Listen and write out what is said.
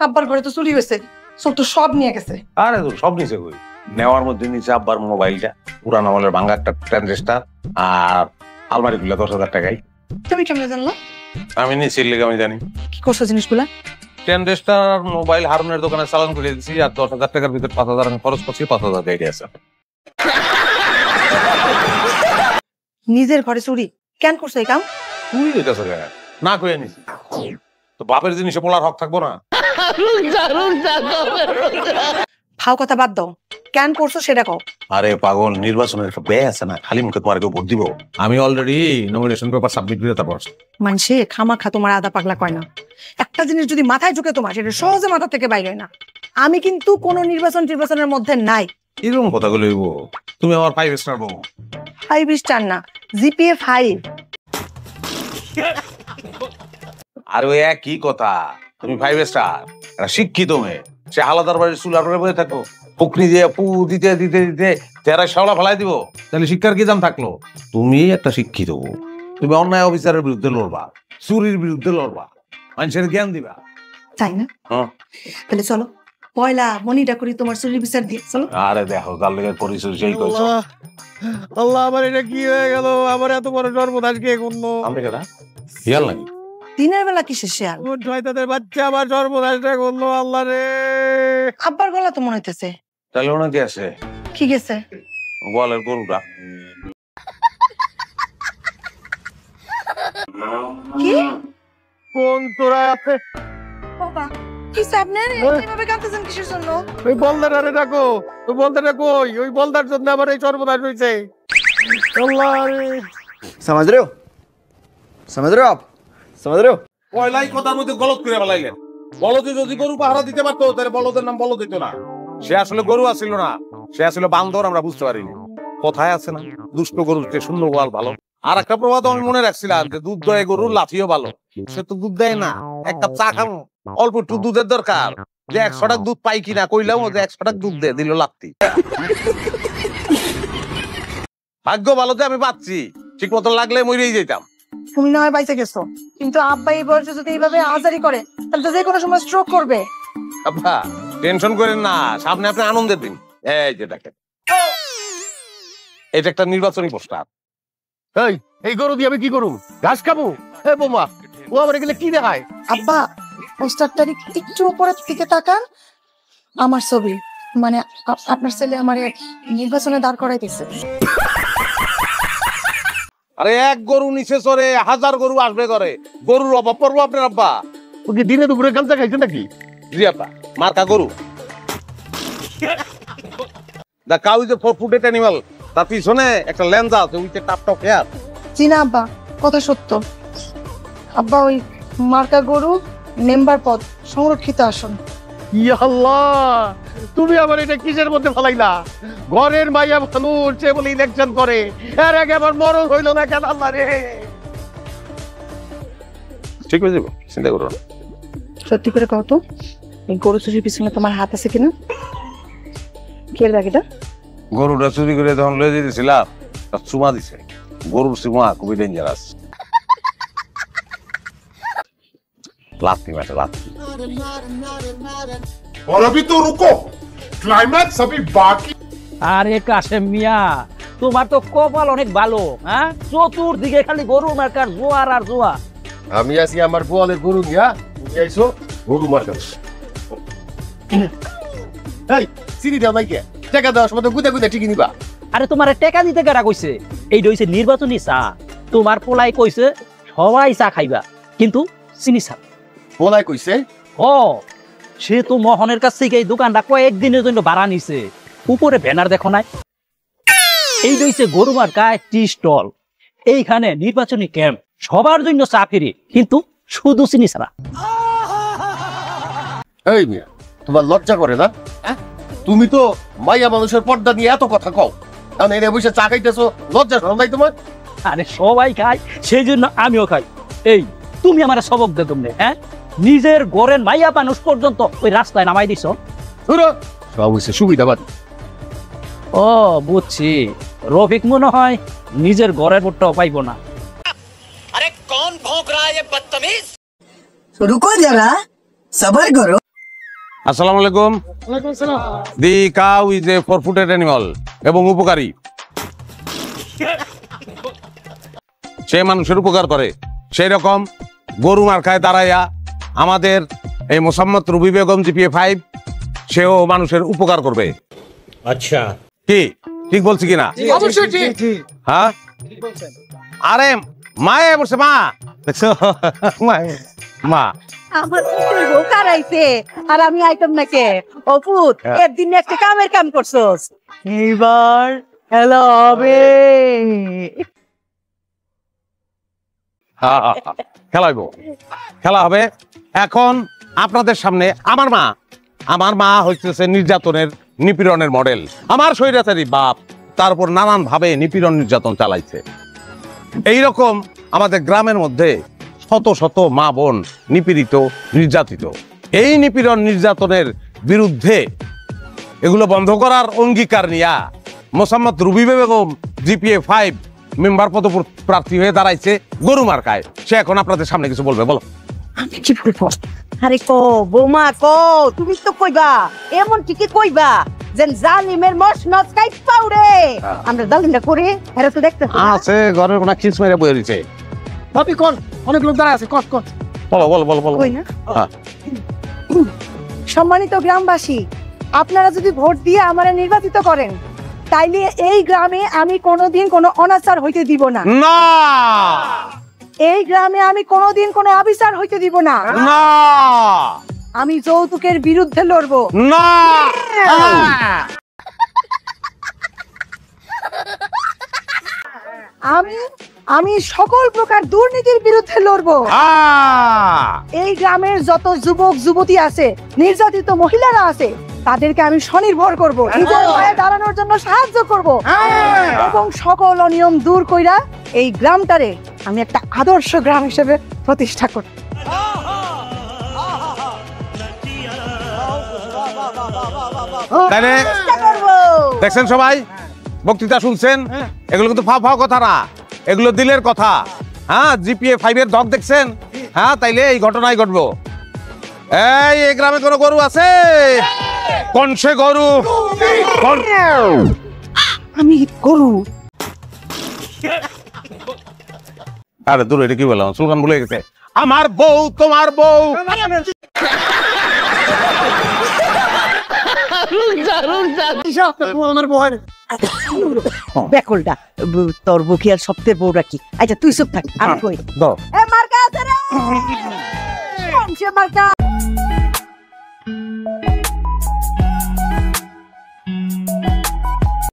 আব্বার ঘরে তো চুরি হয়েছে, সব তো সব নিয়ে গেছে। আরে তোর সব নিচে কই, নেওয়ার মধ্যে নিচে আব্বার মোবাইলটা, পুরান আমলের ভাঙা একটা ট্রানজিস্টার, আর আলমারি খুলে 10,000 টাকায়। তুমি কেমনে জানলো? আমি নিচে লেগে আমি জানি। কি করছো জিনিসগুলা? ট্রানজিস্টার মোবাইল হারুনের দোকানে চালান করে দিচ্ছি, আর 10,000 টাকার ভিতর 5,000 আমি খরচ করছি, 5,000 গাইডে আছে। নিজের ঘরে চুরি কেন করছো এই কাম? তুই যেতেছে না কই আনিস তো বাপের জিনিসে বলার হক থাকবো না? ফাও কথা বাদ দাও, কেন করছো সেটা কও। আরে পাগল, নির্বাচনের একটা ব্যয় আছে না, খালি মুখে তোমার কেউ ভোট দিব? আমি অলরেডি নমিনেশন পেপার সাবমিট করে তারপর মানুষে খামাখা তোমার আদা পাগলা কয় না। একটা জিনিস যদি মাথায় ঢুকে তোমার, সেটা সহজে মাথা থেকে বাইরে হয় না। আমি কিন্তু কোন নির্বাচনের মধ্যে নাই। এরকম কথাগুলো হইব? তুমি আমার 5 স্টার বউ। 5 স্টার না, জিপিএ 5। আর ওই একই কথা, তুমি 5 স্টার, শিক্ষিত মেয়ে, সে হালাদার বাড়ির চুলার পরে বসে থাকো, পুকনি দিয়ে পু দিতে দিতে দিতে তেরা শাওলা ফেলাই দিব, তাহলে শিক্ষার কি দাম থাকলো? তুমি একটা শিক্ষিত বউ, তুমি অন্যায় অফিসারের বিরুদ্ধে লড়বা, চুরির বিরুদ্ধে লড়বা, মানুষের জ্ঞান দিবা, তাই না? তাহলে চলো পয়লা মনিটা করি তোমার চুরির বিচার দিয়ে, চলো। আরে দেখো যার লেগে করিস সেই কইছো। আল্লাহ, আমার এটা কি হয়ে গেল? আমার এত বড় সর্বনাশ কে করলো? আমি কেডা হিয়াল নাকি? দিনের বেলা কিসের শেয়াল? ওর শয়তানের বাচ্চা আমার সর্বনাশটা করলো। আল্লাহ রে, আব্বার গলা তো মনে হইতেছে। তাহলে ওনাকে আছে কি গেছে? গোয়ালের গরুটা। কি কোন তোরা আছে? বাবা কি আপনার এইভাবে কাঁদতেছেন কিসের জন্য? ওই বলদারে ডাকো। ওই বলদাটা কই? ওই বলদার জন্য আমার এই সর্বনাশ হইছে। আল্লাহ রে, समझ रहे हो? समझ रहे हो आप? समझ रहे हो? পয়লাই কথার মধ্যে গলত করে ফেলাইলেন। বলদে যদি গরু পাহারা দিতে পারতো, তাহলে বলদের নাম বলদ দিত না। সে আসলে গরু আসছিল না, সে আসলে বান্দর, আমরা বুঝতে পারিনি। কথায় আছে না, দুষ্ট গরুর চেয়ে শূন্য গোয়াল ভালো। আর একটা প্রবাদ আমি মনে রাখছিলাম যে দুধ দয়ে গরুর লাঠিও ভালো। সে তো দুধ দেয় না, এক কাপ চা খাবো, অল্প একটু দুধের দরকার, যে 100 টাকা দুধ পাই কিনা কইলাম, ও যে 100 টাকা দুধ দে দিল লাত্তি। ভাগ্য ভালো যে আমি পাচ্ছি, ঠিক মতো লাগলে মরেই যেতাম। তুমি না হয় বাইচে গেছো, কিন্তু আব্বা এই বয়সে যদি এইভাবে আজারি করে, তাহলে তো যে কোনো সময় স্ট্রোক করবে। আব্বা টেনশন করেন না, সামনে আপনি আনন্দের দিন। এই যে দেখেন, এটা একটা নির্বাচনী পোস্টার। এই গরু দিয়ে আমি কি করুম? ঘাস খাবো? হে বোমা, ও আমার এগুলো কি দেখায়? আব্বা পোস্টারটার একটু উপরের দিকে তাকান, আমার ছবি, মানে আপনার ছেলে আমার নির্বাচনে দাঁড় করাইতেছে। আরে এক গরু নিচে চড়ে 1000 গরু আসবে করে, গরুর অভাব পড়বো আপনার আব্বা? ওকে দিনে দুপুরে গামছা খাইছে নাকি? জি আব্বা, মার্কা গরু। The cow is a 4-footed animal, তার পিছনে একটা লেন্স আছে, উইথ এ টাপ হেয়ার। জি না আব্বা, কথা সত্য। আব্বা ওই মার্কা গরু, মেম্বার পদ, সংরক্ষিত আসন। ইয়া আল্লাহ, তুমি আমার এটা কিসের মধ্যে ফেলাইলা? ঘরের মাইয়া মানুষ, সে বলে ইলেকশন করে, এর আগে আমার মরণ হইল না কেন? আল্লাহ রে, ঠিক হয়ে যাবো, চিন্তা করো না। সত্যি করে কও তো, এই গরু চুরির পিছনে তোমার হাত আছে কিনা? কে দেখ এটা? গরুটা চুরি করে যখন লয়ে যেতেছিলাম, তার চুমা দিছে। গরুর চুমা খুবই ডেঞ্জারাস। লাত্তি মাঠে লাত্তি। और अभी तो रुको, क्लाइमैक्स अभी बाकी। আরে কাশেম মিয়া, তোমার তো কপাল অনেক ভালো। হ্যাঁ, চতুর্দিকে খালি গরু মার্কার জোয়ার আর জোয়ার। আমি আছি আমার গোয়ালের গরু নিয়া, তুমি আইছো গরু মার্কা। এই সিরি দাও নাকি? টাকা দাও, সময় গুদা গুদা ঠিকই নিবা। আরে তোমার টাকা দিতে কেডা কইছে? এইটা হইছে নির্বাচনী চা। তোমার পোলাই কইছে সবাই চা খাইবা, কিন্তু চিনি চা। পোলাই কইছে? ও, সে তো মোহনের কাছ থেকে এই দোকানটা কয়েকদিনের জন্য ভাড়া নিছে। উপরে ব্যানার দেখো নাই? এই হইছে গরু মার্কা টি স্টল। এইখানে নির্বাচনী ক্যাম্প, সবার জন্য চা ফ্রি, কিন্তু শুধু চিনি ছাড়া। এই মিয়া, তোমার লজ্জা করে না? তুমি তো মাইয়া মানুষের পর্দা নিয়ে এত কথা কও, কারণ এনে বসে চা খাইতেছো, লজ্জা শরম নাই তোমার? আরে সবাই খায়, সেই জন্য আমিও খাই। এই তুমি আমার সবক দে তুমি, হ্যাঁ? নিজের ঘরের মাইয়া মানুষ পর্যন্ত ওই রাস্তায় নামাই দিছ। সব হইছে সুবিধাবাদ। ও বুঝছি, রফিক মনে হয় নিজের ঘরের ভোটটাও পাইব না। अरे कौन भौंक रहा है ये बदतमीज? रुको जरा, सबर करो। আসসালামু আলাইকুম। The cow is a 4-footed animal এবং উপকারী। সে মানুষের উপকার করে, সেই রকম গরু মার্কায় দাঁড়াইয়া আমাদের এই মোসাম্মদ রুবি বেগম জিপিএ 5 সেও মানুষের উপকার করবে। আচ্ছা, কি ঠিক বলছি কিনা? অবশ্যই ঠিক। হ্যাঁ, আরে মায়ে বসে, মা দেখছো, মা আমার বউ কারাইছে আর আমি আইতাম না কে? অপুত একদিন একটা কামের কাম করছস, এইবার হ্যালো হবে। খেলা হবে। এখন আপনাদের সামনে আমার মা হচ্ছে নির্যাতনের নিপীড়নের মডেল। আমার স্বৈরাচারী বাপ তার উপর নানান ভাবে নিপীড়ন নির্যাতন চালাইছে। এইরকম আমাদের গ্রামের মধ্যে শত শত মা বোন নিপীড়িত, নির্যাতিত। এই নিপীড়ন নির্যাতনের বিরুদ্ধে এগুলো বন্ধ করার অঙ্গীকার নিয়া Mosammat Ruby Begum GPA 5 member পদপ্রার্থী হয়ে দাঁড়াইছে গরু মার্কায়। সে এখন আপনাদের সামনে কিছু বলবে, বলো। আমি কি বলবো? আরে কো বৌমা কো, তুমি তো কইবা এমন ঠিকই কইবা যে জালিমের মসনদ কাইপাও রে। আমরা জালিমটা করে এরা তো দেখতে আছে ঘরের কোনা খিস মেরে বইয়ে দিছে। ভাবি কোন অনেক লোক দাঁড়ায় আছে, কট কট বলো বলো বলো বলো। কই না? হ্যাঁ। সম্মানিত গ্রামবাসী, আপনারা যদি ভোট দিয়ে আমারে নির্বাচিত করেন তাইলে এই গ্রামে আমি কোনোদিন কোনো অনাচার হইতে দিব না। না এই গ্রামে আমি কোনোদিন কোনো অবিচার হইতে দিব না। না আমি যৌতুকের বিরুদ্ধে লড়বো। না আমি সকল প্রকার দুর্নীতির বিরুদ্ধে লড়বো। এই গ্রামের যত যুবক যুবতী আছে, নির্যাতিত মহিলারা আছে, তাদেরকে আমি স্বনির্ভর করব, নিজের পায়ে দাঁড়ানোর জন্য সাহায্য করব এবং সকল অনিয়ম দূর কইরা এই গ্রামটারে আমি একটা আদর্শ গ্রাম হিসেবে প্রতিষ্ঠা করব। তাহলে দেখছেন সবাই, বক্তৃতা শুনছেন, এগুলো কিন্তু ফাও ফাও কথা না, এগুলো দিলের কথা। হ্যাঁ, জিপিএ 5 এর দগ দেখছেন? হ্যাঁ, তাইলে এই ঘটনাই ঘটবো। এই গ্রামে কোনো গরু আছে? কোন সে গরু? আমি গরু। আরে দূর, এটা কি বললাম? সুলতান ভুলে গেছে। আমার বউ তোমার বউ। বেকলটা তোর বুকি আর সপ্তাহের বউ রাখি। আচ্ছা তুই চুপ থাক, আমি কই। দাও। এ মার্কা আছে রে, মার্কা।